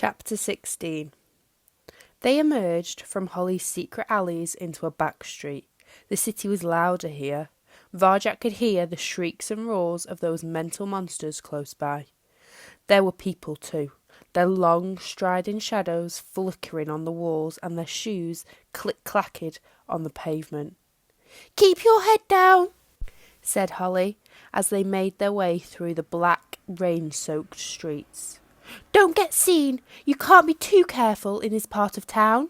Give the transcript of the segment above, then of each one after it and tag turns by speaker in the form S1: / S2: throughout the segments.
S1: Chapter 16. They emerged from Holly's secret alleys into a back street. The city was louder here. Varjak could hear the shrieks and roars of those mental monsters close by. There were people too, their long striding shadows flickering on the walls and their shoes click-clacked on the pavement. "Keep your head down," said Holly, as they made their way through the black, rain-soaked streets. "Don't get seen. You can't be too careful in this part of town."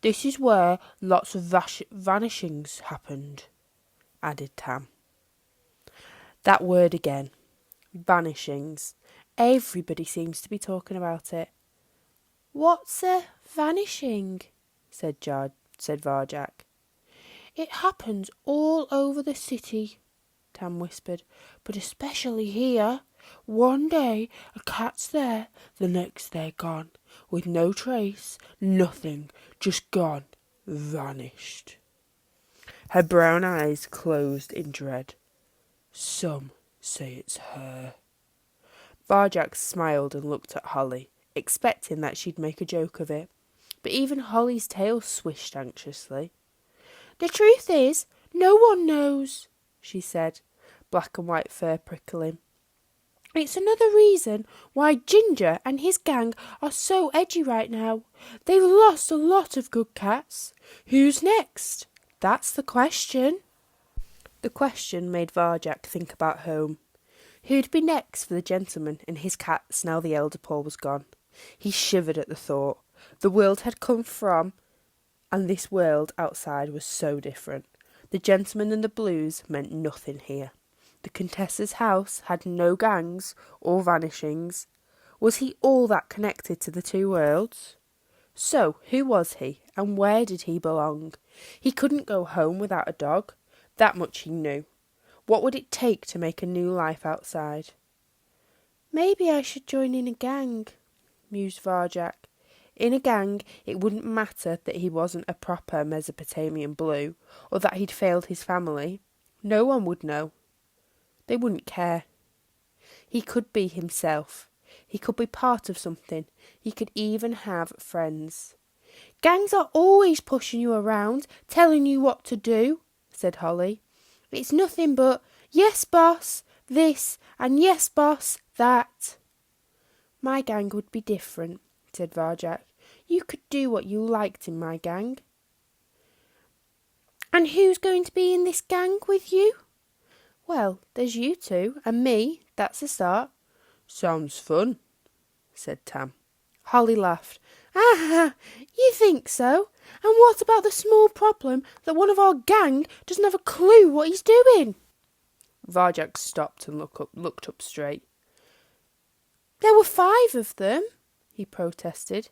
S1: "This is where lots of vanishings happened," added Tam. That word again. Vanishings. Everybody seems to be talking about it. "What's a vanishing?" said Varjak. "It happens all over the city," Tam whispered, "but especially here. One day a cat's there, the next they're gone, with no trace, nothing, just gone, vanished." Her brown eyes closed in dread. "Some say it's her." Varjak smiled and looked at Holly, expecting that she'd make a joke of it, but even Holly's tail swished anxiously. "The truth is, no one knows," she said, black and white fur prickling. "It's another reason why Ginger and his gang are so edgy right now. They've lost a lot of good cats. Who's next? That's the question." The question made Varjak think about home. Who'd be next for the gentleman and his cats now the elder Paw was gone? He shivered at the thought. The world had come from, and this world outside was so different. The gentleman and the blues meant nothing here. The Contessa's house had no gangs or vanishings. Was he all that connected to the two worlds? So, who was he, and where did he belong? He couldn't go home without a dog. That much he knew. What would it take to make a new life outside? "Maybe I should join in a gang," mused Varjak. In a gang, it wouldn't matter that he wasn't a proper Mesopotamian blue, or that he'd failed his family. No one would know. They wouldn't care. He could be himself. He could be part of something. He could even have friends. "Gangs are always pushing you around, telling you what to do," said Holly. "It's nothing but, 'Yes, boss,' this, and 'Yes, boss,' that." "My gang would be different," said Varjak. "You could do what you liked in my gang." "And who's going to be in this gang with you?" "Well, there's you two, and me. That's a start." "Sounds fun," said Tam. Holly laughed. "Ah, you think so? And what about the small problem that one of our gang doesn't have a clue what he's doing?" Varjak stopped and looked up straight. "There were 5 of them," he protested.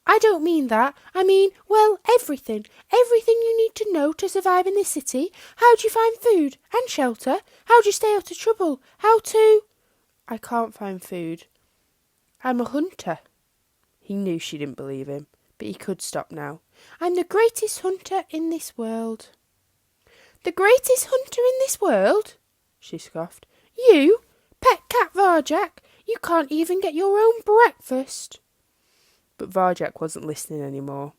S1: "I don't mean that. I mean, well, everything. Everything you need to know to survive in this city. How do you find food and shelter? How do you stay out of trouble? How to—" "I can't find food. I'm a hunter." He knew she didn't believe him, but he could stop now. "I'm the greatest hunter in this world." "The greatest hunter in this world?" she scoffed. "You? Pet cat Varjak? You can't even get your own breakfast." But Varjak wasn't listening anymore.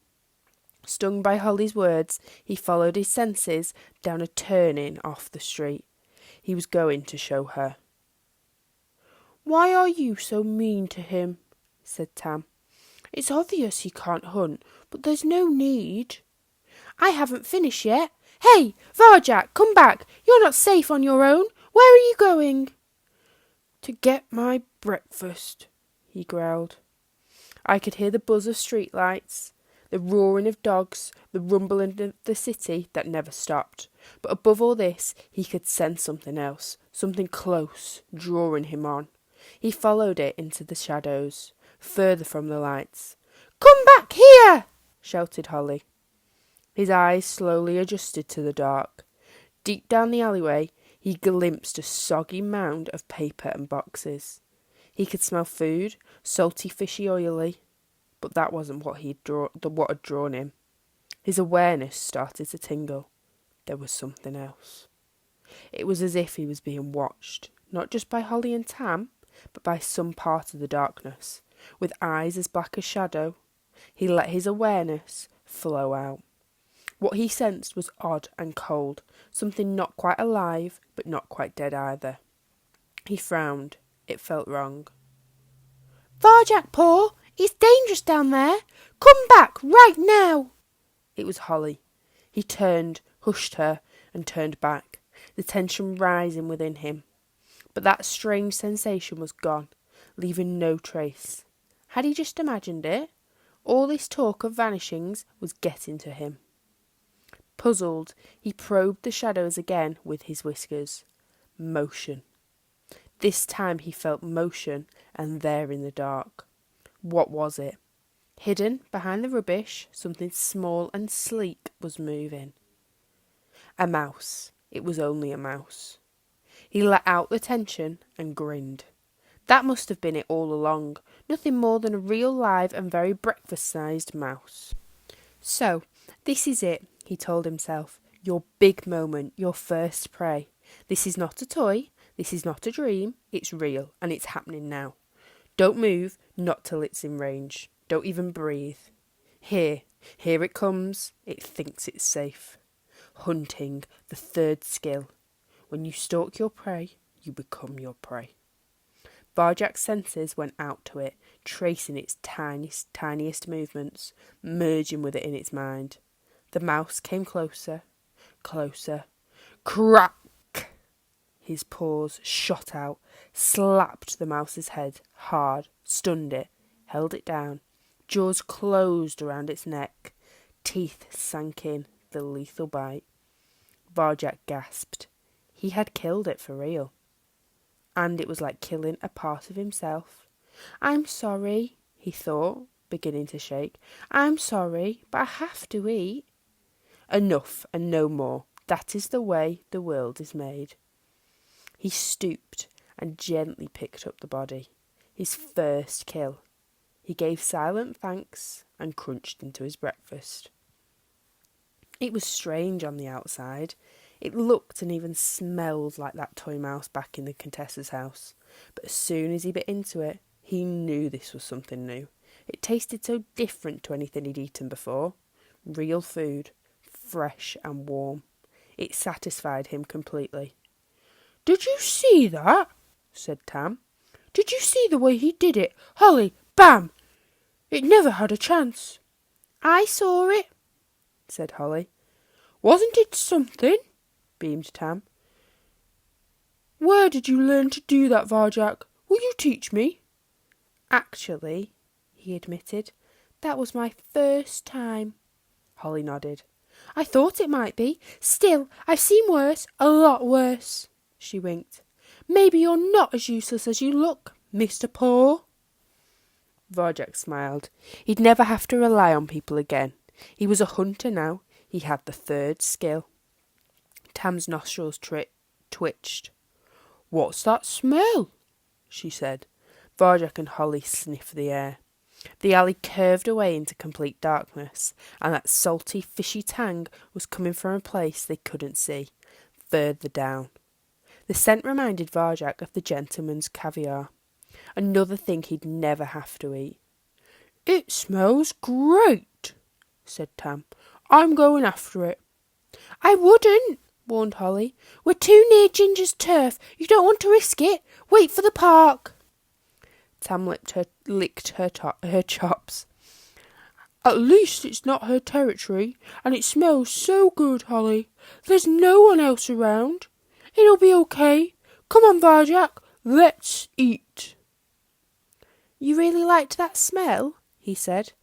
S1: Stung by Holly's words, he followed his senses down a turning off the street. He was going to show her. "Why are you so mean to him?" said Tam. "It's obvious he can't hunt, but there's no need." "I haven't finished yet. Hey, Varjak, come back. You're not safe on your own. Where are you going?" "To get my breakfast," he growled. I could hear the buzz of streetlights, the roaring of dogs, the rumbling of the city that never stopped. But above all this, he could sense something else, something close, drawing him on. He followed it into the shadows, further from the lights. "Come back here!" shouted Holly. His eyes slowly adjusted to the dark. Deep down the alleyway, he glimpsed a soggy mound of paper and boxes. He could smell food, salty, fishy, oily, but that wasn't what had drawn him. His awareness started to tingle. There was something else. It was as if he was being watched, not just by Holly and Tam, but by some part of the darkness. with eyes as black as shadow. He let his awareness flow out. What he sensed was odd and cold, something not quite alive, but not quite dead either. He frowned. It felt wrong. "Varjak Paw, it's dangerous down there. Come back right now." It was Holly. He turned, hushed her, and turned back, the tension rising within him. But that strange sensation was gone, leaving no trace. Had he just imagined it? All this talk of vanishings was getting to him. Puzzled, he probed the shadows again with his whiskers. Motion. This time he felt motion, and there in the dark. What was it? Hidden behind the rubbish, something small and sleek was moving. A mouse. It was only a mouse. He let out the tension and grinned. That must have been it all along. Nothing more than a real live and very breakfast-sized mouse. So, this is it, he told himself. Your big moment, your first prey. This is not a toy. This is not a dream. It's real, and it's happening now. Don't move, not till it's in range. Don't even breathe. Here it comes. It thinks it's safe. Hunting, the third skill. When you stalk your prey, you become your prey. Varjak's senses went out to it, tracing its tiniest movements, merging with it in its mind. The mouse came closer, closer. Crack! His paws shot out, slapped the mouse's head hard, stunned it, held it down. Jaws closed around its neck. Teeth sank in, the lethal bite. Varjak gasped. He had killed it for real. And it was like killing a part of himself. "I'm sorry," he thought, beginning to shake. "I'm sorry, but I have to eat." Enough and no more. That is the way the world is made. He stooped and gently picked up the body. His first kill. He gave silent thanks and crunched into his breakfast. It was strange on the outside. It looked and even smelled like that toy mouse back in the Contessa's house. But as soon as he bit into it, he knew this was something new. It tasted so different to anything he'd eaten before. Real food, fresh and warm. It satisfied him completely. "Did you see that?" said Tam. "Did you see the way he did it? Holly, bam! It never had a chance." "I saw it," said Holly. "Wasn't it something?" beamed Tam. "Where did you learn to do that, Varjak? Will you teach me?" "Actually," he admitted, "that was my first time." Holly nodded. "I thought it might be. Still, I've seen worse, a lot worse." She winked. "Maybe you're not as useless as you look, Mr. Paw." Varjak smiled. He'd never have to rely on people again. He was a hunter now. He had the third skill. Tam's nostrils twitched. "What's that smell?" she said. Varjak and Holly sniffed the air. The alley curved away into complete darkness, and that salty, fishy tang was coming from a place they couldn't see, further down. The scent reminded Varjak of the gentleman's caviar. Another thing he'd never have to eat. "It smells great," said Tam. "I'm going after it." "I wouldn't," warned Holly. "We're too near Ginger's turf. You don't want to risk it. Wait for the park." Tam licked her chops. "At least it's not her territory, and it smells so good, Holly. There's no one else around. It'll be okay. Come on, Varjak, let's eat." "You really liked that smell?" he said.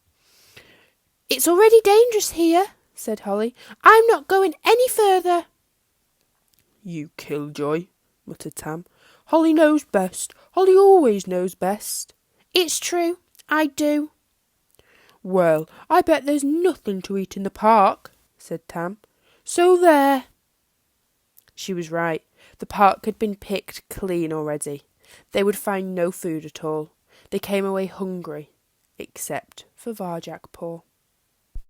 S1: "It's already dangerous here," said Holly. "I'm not going any further." "You killjoy," muttered Tam. "Holly knows best. Holly always knows best." "It's true, I do." "Well, I bet there's nothing to eat in the park," said Tam. "So there." She was right. The park had been picked clean already. They would find no food at all. They came away hungry, except for Varjak Paw.